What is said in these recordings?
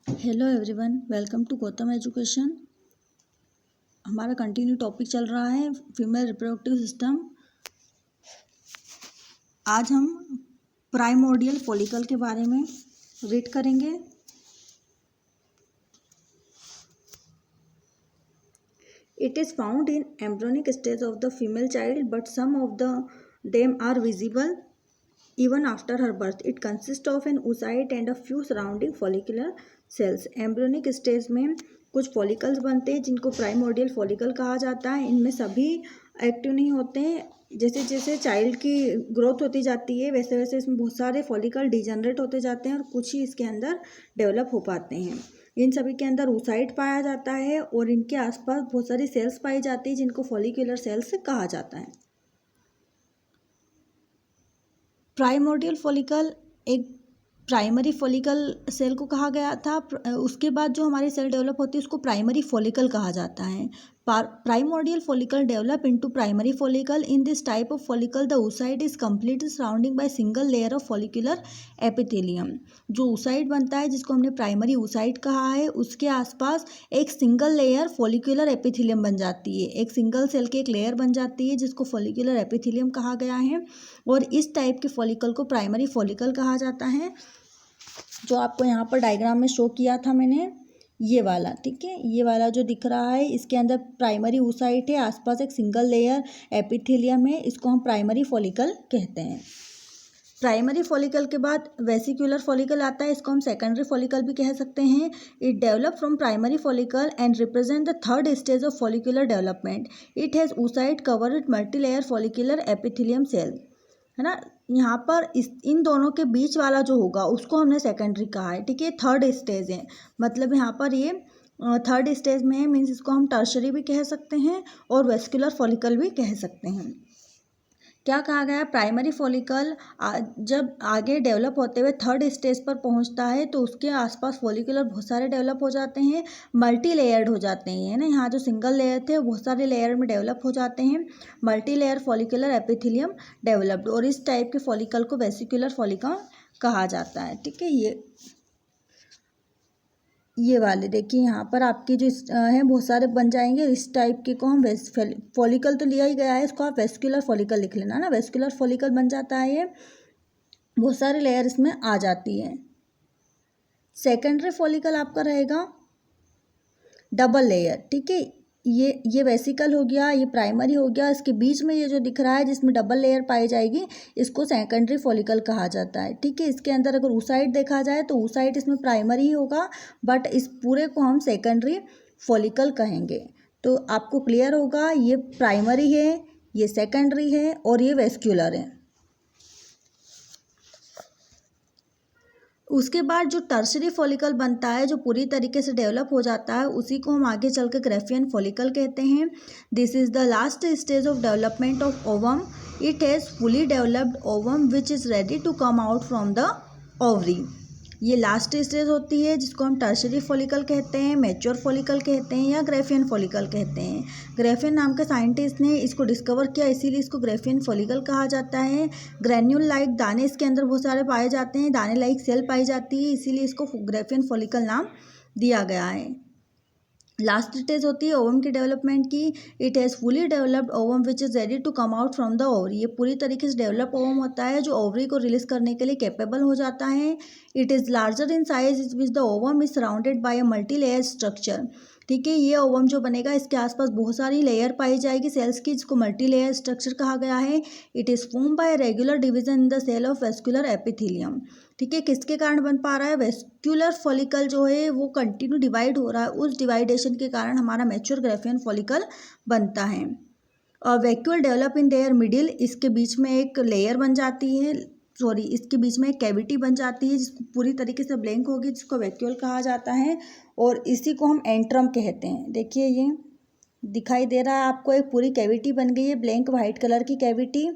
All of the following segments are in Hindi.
Hello everyone, welcome to Gautam education. हमारा कंटिन्यू टॉपिक चल रहा है फीमेल रिप्रोडक्टिव सिस्टम। आज हम प्राइमोर्डियल फॉलिकल के बारे में रीड करेंगे। It is found in embryonic stage of the female child but some of the them are visible even after her birth. It consists of an oocyte and a few surrounding follicular cells. Embryonic stage में कुछ फॉलिकल्स बनते हैं जिनको प्राइमोर्डियल फॉलिकल कहा जाता है। इनमें सभी एक्टिव नहीं होते हैं। जैसे जैसे चाइल्ड की ग्रोथ होती जाती है वैसे वैसे इसमें बहुत सारे फॉलिकल डिजनरेट होते जाते हैं और कुछ ही इसके अंदर डेवलप हो पाते हैं। इन सभी के अंदर oocyte पाया जाता है और इनके आसपास बहुत सारी सेल्स पाई जाती है जिनको फॉलिकुलर सेल्स कहा जाता है। प्राइमोर्डियल फॉलिकल एक प्राइमरी फॉलिकल सेल को कहा गया था। उसके बाद जो हमारी सेल डेवलप होती है उसको प्राइमरी फॉलिकल कहा जाता है। Primordial follicle develop into primary follicle. In this type of follicle the oocyte is completely surrounding by single layer of follicular epithelium. जो oocyte बनता है जिसको हमने प्राइमरी oocyte कहा है उसके आसपास एक सिंगल लेयर फॉलिकुलर एपिथेलियम बन जाती है। एक सिंगल सेल की एक लेयर बन जाती है जिसको फॉलिकुलर एपिथेलियम कहा गया है और इस टाइप के फॉलिकल को प्राइमरी फॉलिकल कहा जाता है। जो आपको यहाँ पर डायग्राम में शो किया था मैंने, ये वाला, ठीक है, ये वाला जो दिख रहा है इसके अंदर प्राइमरी oocyte है, आसपास एक सिंगल लेयर एपिथेलियम है, इसको हम प्राइमरी फॉलिकल कहते हैं। प्राइमरी फॉलिकल के बाद वेसिकुलर फॉलिकल आता है, इसको हम सेकेंडरी फॉलिकल भी कह सकते हैं। It develop from primary follicle and represent the third stage of follicular development. It has oocyte covered multi layer follicular epithelium cell, है ना। यहाँ पर इन दोनों के बीच वाला जो होगा उसको हमने सेकेंडरी कहा है, ठीक है। थर्ड स्टेज है, मतलब यहाँ पर ये थर्ड स्टेज में है, मीन्स इसको हम टर्शरी भी कह सकते हैं और वेस्कुलर फॉलिकल भी कह सकते हैं। क्या कहा गया है, प्राइमरी फॉलिकल जब आगे डेवलप होते हुए थर्ड स्टेज पर पहुंचता है तो उसके आसपास फॉलिकुलर बहुत सारे डेवलप हो जाते हैं, मल्टी लेयर्ड हो जाते हैं, है ना। यहाँ जो सिंगल लेयर थे वो बहुत सारे लेयर में डेवलप हो जाते हैं, multi layer follicular epithelium developed, और इस टाइप के फॉलिकल को वेसिकुलर फॉलिकल कहा जाता है, ठीक है। ये वाले देखिए यहाँ पर आपके जो है बहुत सारे बन जाएंगे। इस टाइप के को हम फॉलिकल तो लिया ही गया है, इसको आप वेस्कुलर फॉलिकल लिख लेना ना। वेस्कुलर फॉलिकल बन जाता है, ये बहुत सारे लेयर इसमें आ जाती है। सेकेंडरी फॉलिकल आपका रहेगा डबल लेयर, ठीक है। ये वेसिकल हो गया, ये प्राइमरी हो गया, इसके बीच में ये जो दिख रहा है जिसमें डबल लेयर पाई जाएगी इसको सेकेंडरी फॉलिकल कहा जाता है, ठीक है। इसके अंदर अगर oocyte देखा जाए तो oocyte इसमें प्राइमरी ही होगा बट इस पूरे को हम सेकेंडरी फॉलिकल कहेंगे। तो आपको क्लियर होगा, ये प्राइमरी है, ये सेकेंडरी है और ये वेस्क्यूलर है। उसके बाद जो टर्शरी फॉलिकल बनता है जो पूरी तरीके से डेवलप हो जाता है उसी को हम आगे चल के ग्रेफियन फॉलिकल कहते हैं। This is the last stage of development of ovum. It has fully developed ovum which is ready to come out from the ovary. ये लास्ट स्टेज होती है जिसको हम टर्शरी फॉलिकल कहते हैं, मैच्योर फॉलिकल कहते हैं या ग्रेफियन फॉलिकल कहते हैं। ग्रेफियन नाम के साइंटिस्ट ने इसको डिस्कवर किया इसीलिए इसको ग्रेफियन फॉलिकल कहा जाता है। ग्रैन्यूल लाइक दाने इसके अंदर बहुत सारे पाए जाते हैं, दाने लाइक सेल पाई जाती है, इसीलिए इसको ग्रेफियन फॉलिकल नाम दिया गया है। लास्ट स्टेज होती है ओवम की डेवलपमेंट की। It has fully developed ovum which is ready to come out from the ovary. ये पूरी तरीके से डेवलप ओवम होता है जो ओवरी को रिलीज करने के लिए कैपेबल हो जाता है। It is larger in size which the ovum is surrounded by a multi layer structure, ठीक है। ये ओवम जो बनेगा इसके आसपास बहुत सारी लेयर पाई जाएगी सेल्स की, जिसको मल्टी लेयर स्ट्रक्चर कहा गया है। It is form by regular division in the cell of vascular epithelium, ठीक है। किसके कारण बन पा रहा है, वेस्क्यूलर फॉलिकल जो है वो कंटिन्यू डिवाइड हो रहा है, उस डिवाइडेशन के कारण हमारा मैच्योर ग्रेफियन फॉलिकल बनता है। और vacuole develop in their middle, इसके बीच में एक लेयर बन जाती है, सॉरी इसके बीच में एक कैविटी बन जाती है जिसको पूरी तरीके से ब्लैंक होगी, जिसको वैक्यूल कहा जाता है और इसी को हम एंट्रम कहते हैं। देखिए ये दिखाई दे रहा है आपको, एक पूरी कैविटी बन गई है, ब्लैंक वाइट कलर की कैविटी,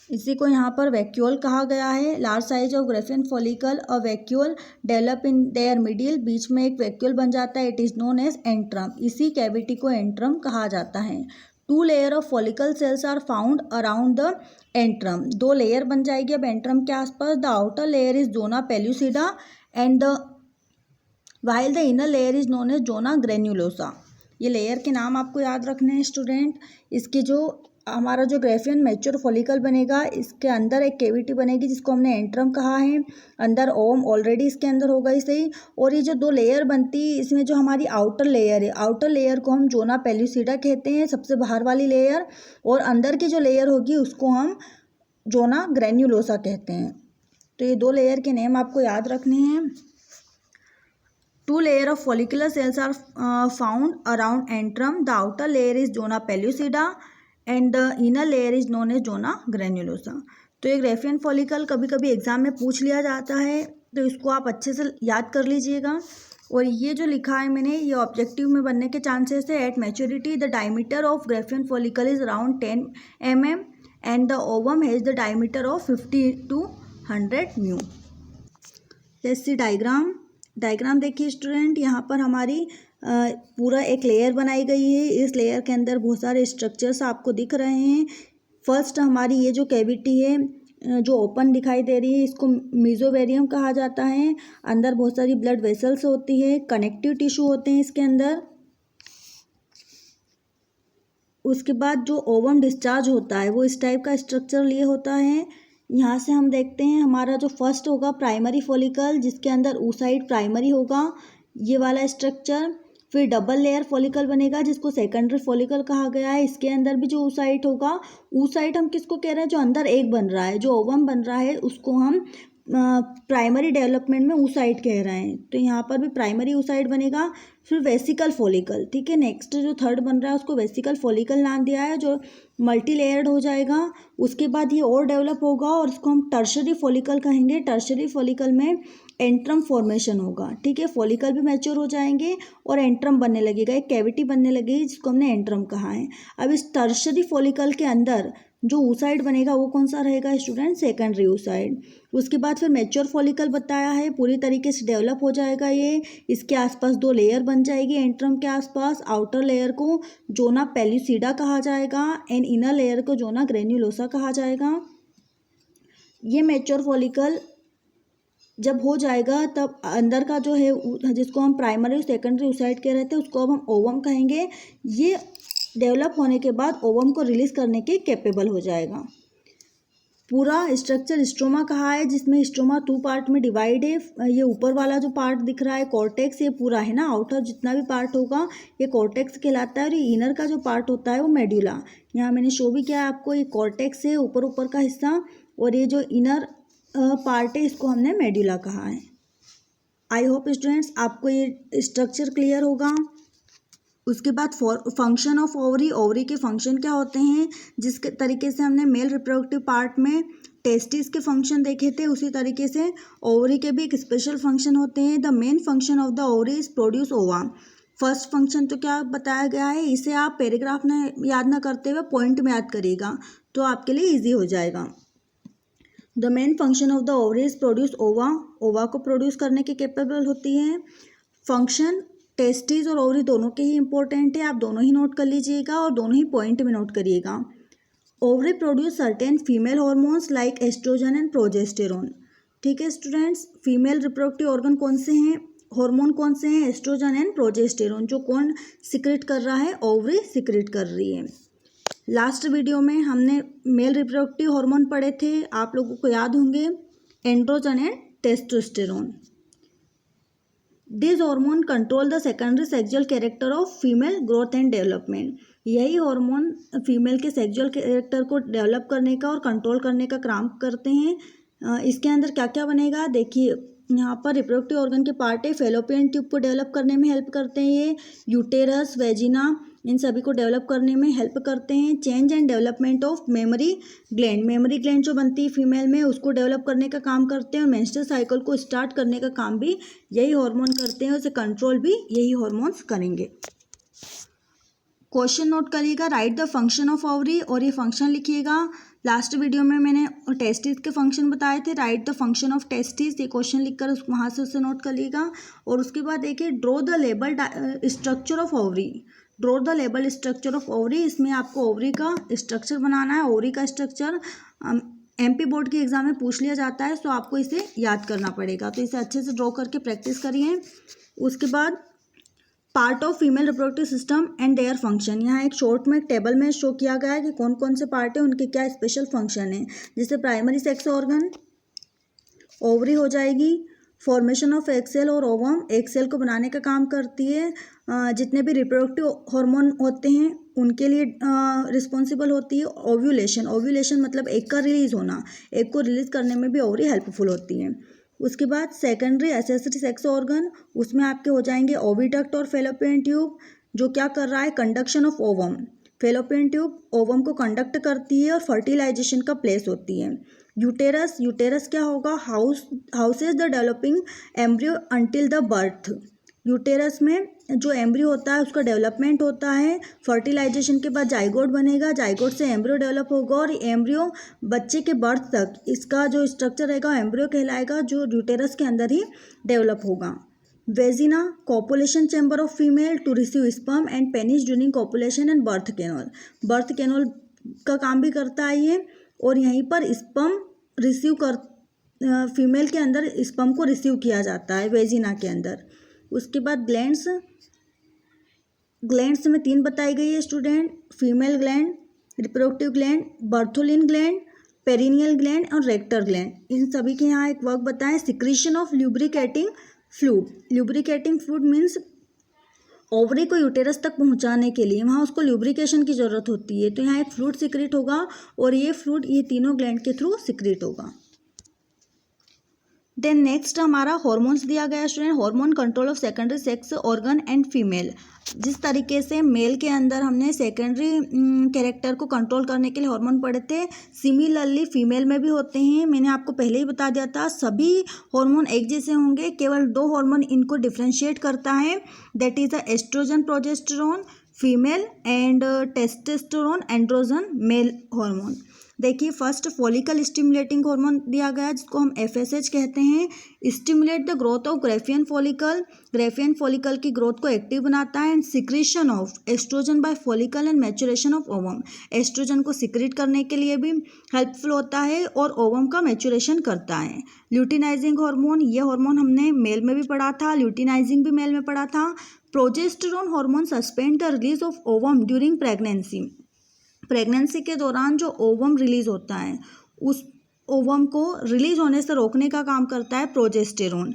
इसी को यहाँ पर वैक्यूल कहा गया है। Large size of Graafian follicle और vacuole develop in their middle, बीच में एक वैक्यूल बन जाता है, it is known as antrum, इसी कैविटी को एंट्रम कहा जाता है। 2 layer of follicle cells are found around the antrum. 2 layer बन जाएगी अब एंट्रम के आसपास। The outer layer is zona pellucida and the while the inner layer is known as zona granulosa. ये लेयर के नाम आपको याद रखने हैं स्टूडेंट। इसके जो हमारा जो ग्रेफियन मैच्योर फॉलिकल बनेगा, इसके अंदर एक कैविटी बनेगी जिसको हमने एंट्रम कहा है। अंदर ओम ऑलरेडी इसके अंदर होगा ही सही। और ये जो 2 लेयर बनती है, इसमें जो हमारी आउटर लेयर है, आउटर लेयर को हम जोना पेल्यूसिडा कहते हैं, सबसे बाहर वाली लेयर। और अंदर की जो लेयर होगी उसको हम जोना ग्रेन्युलोसा कहते हैं। तो ये 2 लेयर के नेम आपको याद रखने हैं। 2 layer of follicular cells are found around antrum. The outer layer is zona pellucida and the inner layer is known as zona granulosa. तो ये ग्रेफियन फॉलिकल कभी कभी एग्जाम में पूछ लिया जाता है, तो इसको आप अच्छे से याद कर लीजिएगा। और ये जो लिखा है मैंने, ये ऑब्जेक्टिव में बनने के चांसेस है। At maturity the diameter of Graafian follicle is around 10 mm and the ovum has the diameter of 50 to 100 μ। Let's see diagram देखिए स्टूडेंट। यहाँ पर हमारी पूरा एक लेयर बनाई गई है। इस लेयर के अंदर बहुत सारे स्ट्रक्चर्स आपको दिख रहे हैं। फर्स्ट हमारी ये जो कैविटी है जो ओपन दिखाई दे रही है, इसको मीजोवेरियम कहा जाता है। अंदर बहुत सारी ब्लड वेसल्स होती है, कनेक्टिव टिश्यू होते हैं इसके अंदर। उसके बाद जो ओवम डिस्चार्ज होता है वो इस टाइप का स्ट्रक्चर लिए होता है। यहाँ से हम देखते हैं हमारा जो फर्स्ट होगा प्राइमरी फॉलिकल, जिसके अंदर oocyte प्राइमरी होगा, ये वाला स्ट्रक्चर। फिर डबल लेयर फॉलिकल बनेगा जिसको सेकेंडरी फॉलिकल कहा गया है। इसके अंदर भी जो oocyte होगा, oocyte हम किसको कह रहे हैं, जो अंदर एक बन रहा है, जो ओवम बन रहा है उसको हम प्राइमरी डेवलपमेंट में oocyte कह रहे हैं। तो यहाँ पर भी प्राइमरी oocyte बनेगा। फिर वेसिकल फॉलिकल, ठीक है। नेक्स्ट जो थर्ड बन रहा है उसको वेसिकल फॉलिकल नाम दिया है, जो मल्टी लेयर्ड हो जाएगा। उसके बाद ये और डेवलप होगा और इसको हम टर्शरी फॉलिकल कहेंगे। टर्शरी फॉलिकल में एंट्रम फॉर्मेशन होगा, ठीक है। फॉलिकल भी मैच्योर हो जाएंगे और एंट्रम बनने लगेगा, एक कैविटी बनने लगेगी जिसको हमने एंट्रम कहा है। अब इस टर्शरी फॉलिकल के अंदर जो oocyte बनेगा वो कौन सा रहेगा स्टूडेंट, सेकेंडरी oocyte। उसके बाद फिर मैच्योर फॉलिकल बताया है, पूरी तरीके से डेवलप हो जाएगा ये। इसके आसपास 2 लेयर बन जाएगी एंट्रम के आसपास। आउटर लेयर को जोना पेल्यूसिडा कहा जाएगा एंड इनर लेयर को जोना ग्रेन्युलोसा कहा जाएगा। ये मैच्योर फॉलिकल जब हो जाएगा तब अंदर का जो है जिसको हम प्राइमरी और सेकेंडरी oocyte कह रहे थे उसको अब हम ओवम कहेंगे। ये डेवलप होने के बाद ओवम को रिलीज करने के कैपेबल हो जाएगा। पूरा स्ट्रक्चर स्ट्रोमा कहा है, जिसमें स्ट्रोमा 2 पार्ट में डिवाइड है। ये ऊपर वाला जो पार्ट दिख रहा है कॉर्टेक्स, ये पूरा है ना, आउटर जितना भी पार्ट होगा ये कॉर्टेक्स कहलाता है। और ये इनर का जो पार्ट होता है वो मेड्यूला। यहाँ मैंने शो भी किया है आपको, ये कॉर्टेक्स है ऊपर का हिस्सा, और ये जो इनर पार्ट है इसको हमने मेड्यूला कहा है। आई होप स्टूडेंट्स आपको ये स्ट्रक्चर क्लियर होगा। उसके बाद फंक्शन ऑफ ओवरी के फंक्शन क्या होते हैं, जिस तरीके से हमने मेल रिप्रोडक्टिव पार्ट में टेस्टिस के फंक्शन देखे थे, उसी तरीके से ओवरी के भी एक स्पेशल फंक्शन होते हैं। The main function of the ovary is produce ओवा। फर्स्ट फंक्शन तो क्या बताया गया है, इसे आप पैराग्राफ में याद ना करते हुए पॉइंट में याद करिएगा तो आपके लिए ईजी हो जाएगा। The main function of the ovary is produce ओवा। ओवा को प्रोड्यूस करने के कैपेबल होती है। फंक्शन टेस्टिस और ओवरी दोनों के ही इंपॉर्टेंट है, आप दोनों ही नोट कर लीजिएगा और दोनों ही पॉइंट में नोट करिएगा। Ovary produce certain female hormones like estrogen and progesterone. ठीक है स्टूडेंट्स, फीमेल रिप्रोडक्टिव ऑर्गन कौन से हैं, हार्मोन कौन से हैं, एस्ट्रोजन एंड प्रोजेस्टेरोन। जो कौन सिक्रेट कर रहा है, ओवरी सिक्रेट कर रही है। लास्ट वीडियो में हमने मेल रिप्रोडक्टिव हार्मोन पढ़े थे, आप लोगों को याद होंगे, androgen and testosterone. This hormone control the secondary sexual character of female growth and development. यही हार्मोन फीमेल के सेक्सुअल कैरेक्टर को डेवलप करने का और कंट्रोल करने का काम करते हैं। इसके अंदर क्या क्या बनेगा देखिए, यहाँ पर रिप्रोडक्टिव ऑर्गन के पार्ट है, फेलोपियन ट्यूब को डेवलप करने में हेल्प करते हैं ये, यूटेरस, वेजिना, इन सभी को डेवलप करने में हेल्प करते हैं। Change and development of memory gland, memory gland जो बनती है फीमेल में उसको डेवलप करने का काम करते हैं। और मेंस्ट्रुअल साइकिल को स्टार्ट करने का काम भी यही हार्मोन करते हैं, उसे कंट्रोल भी यही हार्मोन्स करेंगे। क्वेश्चन नोट करिएगा, right the function of ovary, और ये फंक्शन लिखिएगा। लास्ट वीडियो में मैंने टेस्टिस के फंक्शन बताए थे, right the function of testis, ये क्वेश्चन लिखकर वहाँ से उसे नोट करिएगा। और उसके बाद देखिए, draw the label structure of ovary. Draw the label structure of ovary, इसमें आपको ओवरी का स्ट्रक्चर बनाना है। ओवरी का स्ट्रक्चर MP बोर्ड के एग्जाम में पूछ लिया जाता है, तो आपको इसे याद करना पड़ेगा। तो इसे अच्छे से ड्रॉ करके प्रैक्टिस करिए। उसके बाद part of female reproductive system and their function, यहाँ एक शॉर्ट में टेबल में शो किया गया है कि कौन कौन से पार्ट है, उनके क्या स्पेशल फंक्शन है। जैसे प्राइमरी सेक्स ऑर्गन, ओवरी हो जाएगी, फॉर्मेशन ऑफ एग सेल और ओवम, एग सेल को बनाने का काम करती है। जितने भी रिप्रोडक्टिव हार्मोन होते हैं उनके लिए रिस्पॉन्सिबल होती है। ओव्यूलेशन, ओव्यूलेशन मतलब एग का रिलीज होना, एग को रिलीज करने में भी ओवरी हेल्पफुल होती है। उसके बाद सेकेंडरी एसेसरी सेक्स ऑर्गन, उसमें आपके हो जाएंगे ओविडक्ट और फेलोपियन ट्यूब, जो क्या कर रहा है, conduction of ovum. Fallopian tube ovum को कंडक्ट करती है और फर्टिलाइजेशन का प्लेस होती है। यूटेरस, यूटेरस क्या होगा, houses the developing embryo until the birth. Uterus में जो एम्ब्रियो होता है उसका डेवलपमेंट होता है, फर्टिलाइजेशन के बाद जाइगोट बनेगा, जाइगोट से एम्ब्रियो डेवलप होगा और एम्ब्रियो बच्चे के बर्थ तक इसका जो स्ट्रक्चर रहेगा एम्ब्रियो कहलाएगा, जो यूटेरस के अंदर ही डेवलप होगा। Vagina, copulation chamber of female to receive sperm and penis during copulation and birth canal, birth canal का काम भी करता है ये, और यहीं पर स्पर्म रिसीव कर फीमेल के अंदर स्पर्म को रिसीव किया जाता है वेजिना के अंदर। उसके बाद ग्लैंड्स, ग्लैंड्स में 3 बताई गई है student, female gland, reproductive gland, Bartholin gland, perineal gland और रेक्टर ग्लैंड। इन सभी के यहाँ एक वर्क बताएं, secretion of lubricating fluid. Lubricating fluid means ovary को यूटेरस तक पहुंचाने के लिए वहाँ उसको ल्यूब्रिकेशन की ज़रूरत होती है, तो यहाँ एक फ्लूइड सिक्रीट होगा और ये फ्लूइड ये तीनों ग्लैंड के थ्रू सिक्रीट होगा। देन नेक्स्ट हमारा हॉर्मोन्स दिया गया student, hormone control of secondary sex organ and female. जिस तरीके से मेल के अंदर हमने सेकेंडरी कैरेक्टर को कंट्रोल करने के लिए हार्मोन पढ़े थे, सिमिलरली फीमेल में भी होते हैं। मैंने आपको पहले ही बता दिया था, सभी हार्मोन एक जैसे होंगे, केवल 2 हार्मोन इनको डिफ्रेंशिएट करता है, that is the estrogen progesterone female and testosterone androgen male hormone. देखिए फर्स्ट फॉलिकल स्टिमुलेटिंग हार्मोन दिया गया है, जिसको हम FSH कहते हैं। Stimulate the growth of Graafian follicle, Graafian follicle की ग्रोथ को एक्टिव बनाता है। And secretion of estrogen by follicle and maturation of ovum, estrogen को सिक्रीट करने के लिए भी हेल्पफुल होता है और ओवम का मैचुरेशन करता है। ल्यूटिनाइजिंग हार्मोन, ये हार्मोन हमने मेल में भी पढ़ा था, ल्यूटिनाइजिंग भी मेल में पढ़ा था। Progesterone hormone suspend the release of ovum during pregnancy, pregnancy के दौरान जो ओवम रिलीज होता है उस ओवम को रिलीज होने से रोकने का काम करता है progesterone.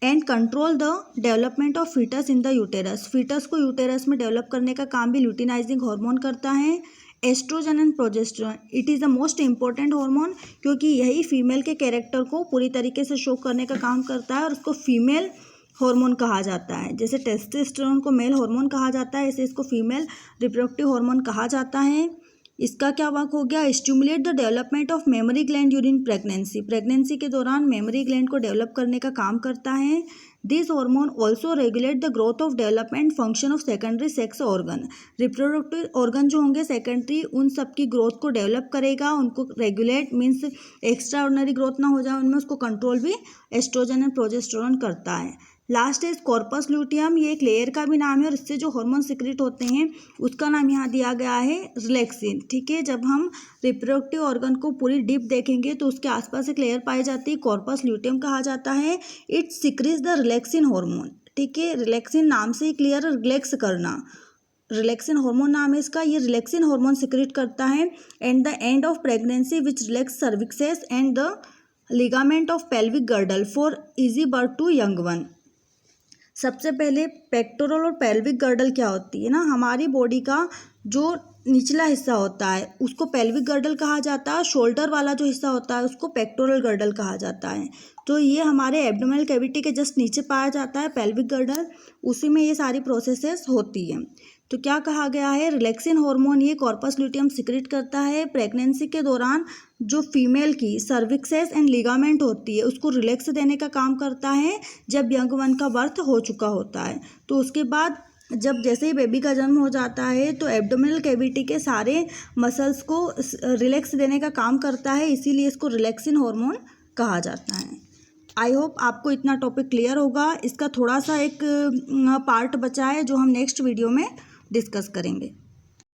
And control the development of fetus in the uterus, fetus को यूटेरस में डेवलप करने का काम भी ल्यूटिनाइजिंग हार्मोन करता है। Estrogen and progesterone, it is the most important hormone, क्योंकि यही फीमेल के कैरेक्टर को पूरी तरीके से शो करने का काम करता है और उसको फीमेल हार्मोन कहा जाता है। जैसे टेस्टोस्टेरोन को मेल हार्मोन कहा जाता है, ऐसे इसको फीमेल रिप्रोडक्टिव हार्मोन कहा जाता है। इसका क्या वर्क हो गया, stimulate the development of memory gland during pregnancy, pregnancy के दौरान मेमोरी ग्लैंड को डेवलप करने का काम करता है। This hormone also regulate the growth of development function of secondary sex organ, reproductive organ जो होंगे सेकेंडरी उन सब की ग्रोथ को डेवलप करेगा, उनको regulate means extra ordinary growth ना हो जाए उनमें, उसको कंट्रोल भी एस्ट्रोजन एंड प्रोजेस्टेरोन करता है। लास्ट इज कॉर्पस ल्यूटियम, ये एक लेयर का भी नाम है और इससे जो हार्मोन सिक्रेट होते हैं उसका नाम यहाँ दिया गया है रिलैक्सिन। ठीक है, जब हम रिप्रोडक्टिव ऑर्गन को पूरी डीप देखेंगे तो उसके आसपास एक लेयर पाई जाती है, कॉर्पस ल्यूटियम कहा जाता है। It secretes the relaxin hormone. ठीक है, रिलैक्सिन नाम से ही क्लियर, रिलैक्स करना, रिलैक्सिन हार्मोन नाम है इसका, ये रिलैक्सिन हार्मोन सिक्रेट करता है। And the end of pregnancy which relax cervixes and the ligament of pelvic girdle for easy birth to young one. सबसे पहले पेक्टोरल और पेल्विक गर्डल क्या होती है ना, हमारी बॉडी का जो निचला हिस्सा होता है उसको पेल्विक गर्डल कहा जाता है, शोल्डर वाला जो हिस्सा होता है उसको पेक्टोरल गर्डल कहा जाता है। तो ये हमारे एब्डोमिनल कैविटी के जस्ट नीचे पाया जाता है पेल्विक गर्डल, उसी में ये सारी प्रोसेसेस होती हैं। तो क्या कहा गया है, रिलैक्सिन हार्मोन ये कॉर्पस ल्यूटियम सिक्रेट करता है। प्रेगनेंसी के दौरान जो फीमेल की सर्विक्सेस एंड लिगामेंट होती है उसको रिलैक्स देने का काम करता है जब यंग वन का बर्थ हो चुका होता है। तो उसके बाद जब जैसे ही बेबी का जन्म हो जाता है तो एब्डोमिनल कैविटी के सारे मसल्स को रिलैक्स देने का काम करता है, इसीलिए इसको रिलैक्सिन हार्मोन कहा जाता है। आई होप आपको इतना टॉपिक क्लियर होगा। इसका थोड़ा सा एक पार्ट बचा है जो हम नेक्स्ट वीडियो में डिस्कस करेंगे।